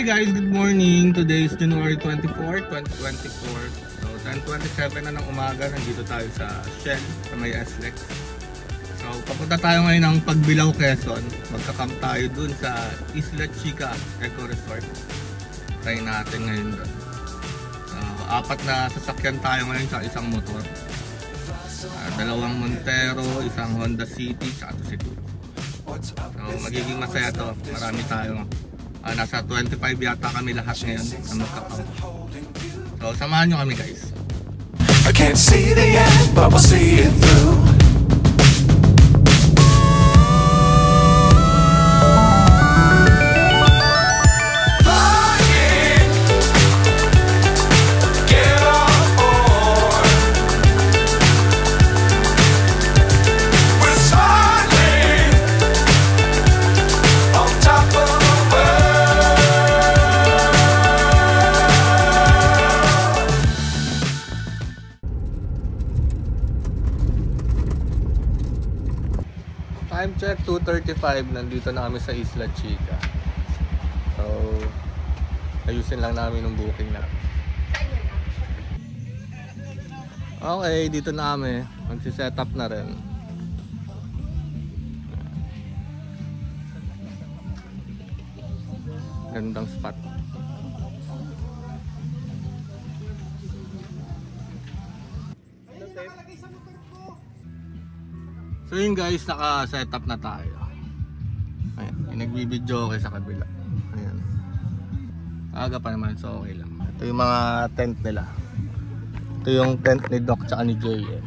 Guys, good morning. Today is January 24, 2024. So 10:27 na ng umaga. Nandito tayo sa Shell sa may SLEX. So papunta tayo ngayon ng Pagbilao, Quezon. Magka-camp tayo dun sa Isla Chica Eco Resort. Try natin ngayon dun. So 4 na sasakyan tayo ngayon sa isang motor. 2 Montero, isang Honda City, at si Tulo. So magiging masaya to. Marami tayo. Nasa 25 yata kami lahat ngayon na magkakam. So samahan nyo kami guys. I can't see the end, but we'll see it through. Time check 2:35, nandito na kami sa Isla Chica. So ayusin lang namin yung booking na. Okay, dito na kami. Magsi-set up na rin. Gandang spot. So yun guys, naka-set up na tayo. Ayan, nagbibideo okay sa kabila. Ayan. Aga pa naman, so okay lang. Ito yung mga tent nila. Ito yung tent ni Doc tsaka ni JM.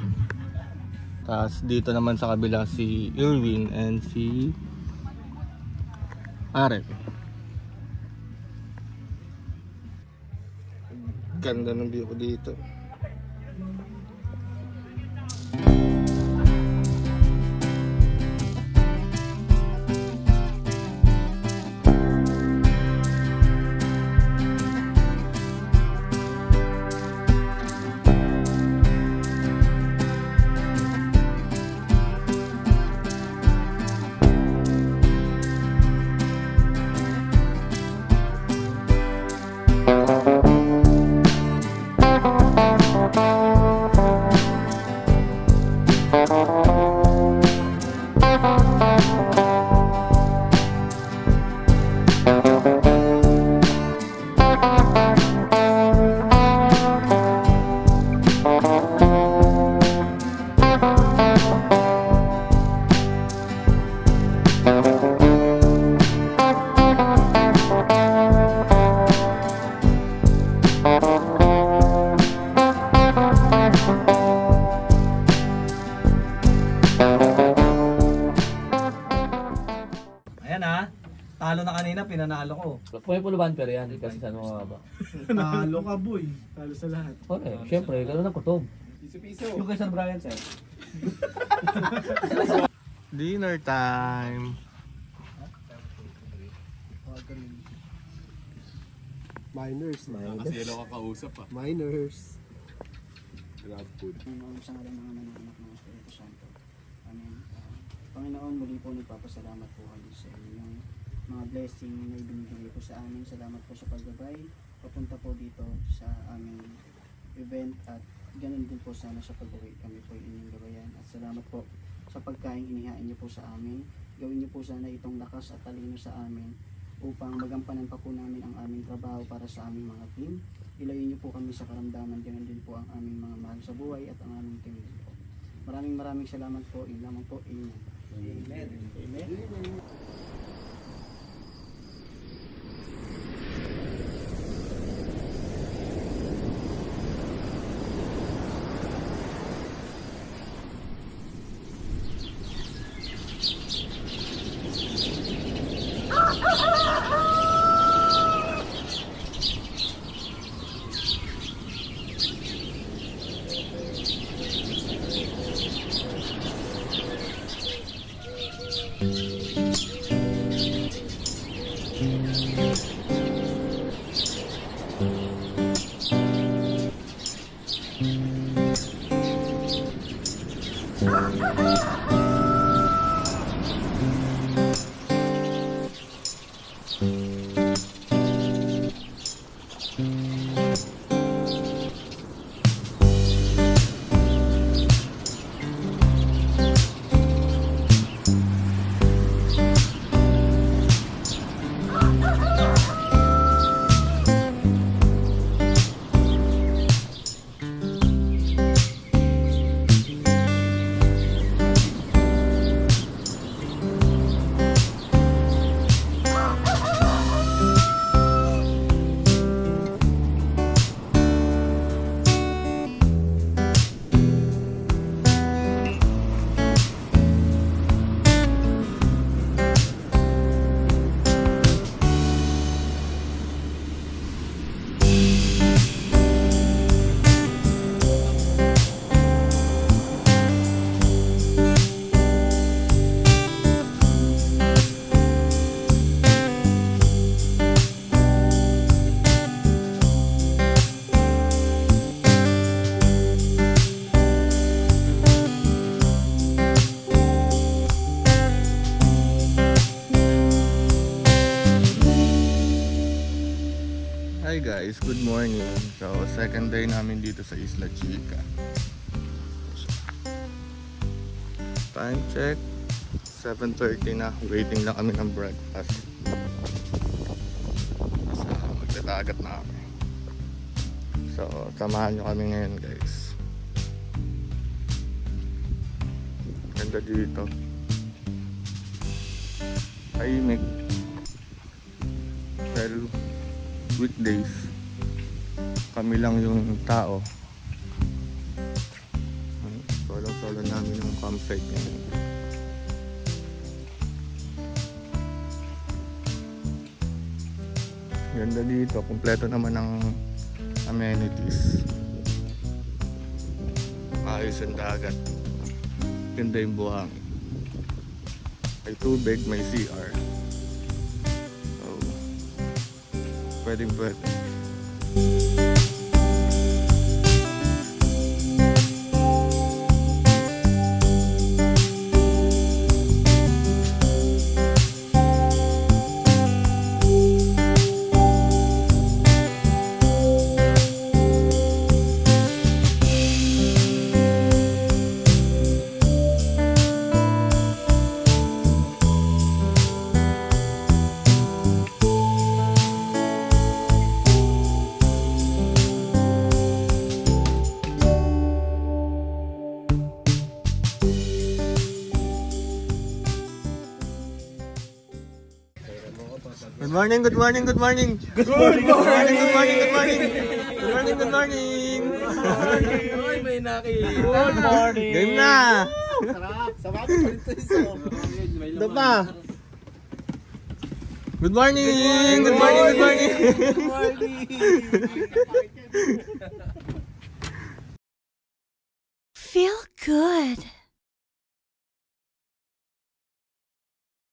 Tapos dito naman sa kabila si Irwin and si Arek. Ganda ng view ko dito. Talo na kanina, pinanalo ko. Pulo banter yan, kasi sa ano ba? Talo ka boy, talo sa lahat. Okay, syempre, gano'n ang kutob. Piso-piso. Yung kay San Brian, sir. Dinner time. Miners. Kasi yun ako kausap pa. Miners. Grab food. Panginoon, muli po nagpapasalamat po kami sa inyong mga blessing na ibinigay po sa amin. Salamat po sa paggabay papunta po dito sa aming event at ganun din po sana sa pag-uwi kami po inyong gabayan. At salamat po sa pagkain inihain niyo po sa amin. Gawin niyo po sana itong lakas at talino sa amin upang magampanan pa po namin ang aming trabaho para sa aming mga team. Ilayo niyo po kami sa karamdaman, ganun din po ang aming mga mahal sa buhay at ang aming team din po. Maraming salamat po. Yun lamang po. Amen. Amen. Amen. Hi guys, good morning. So, second day namin dito sa Isla Chica. Time check, 7:30 na. Waiting lang kami ng breakfast. So, magdadagat na kami. So, samahan nyo kami ngayon guys. Ganda dito. Tahimik. Pero weekdays kami lang yung tao. Solo namin yung campsite ngayon. Ganda dito, kumpleto naman ang amenities. Maayos ang dagat, ganda yung buhangin, may tubig, may CR. Pwedeng. Good morning, good morning, good morning. Good morning, good morning, good morning, good morning. Good morning, good morning. Ay, may nakita. Good morning! Game na. Sarap. Sarap pa rin ito isa. Ito pa. Good morning. Good morning, good morning. Good morning. Feel good.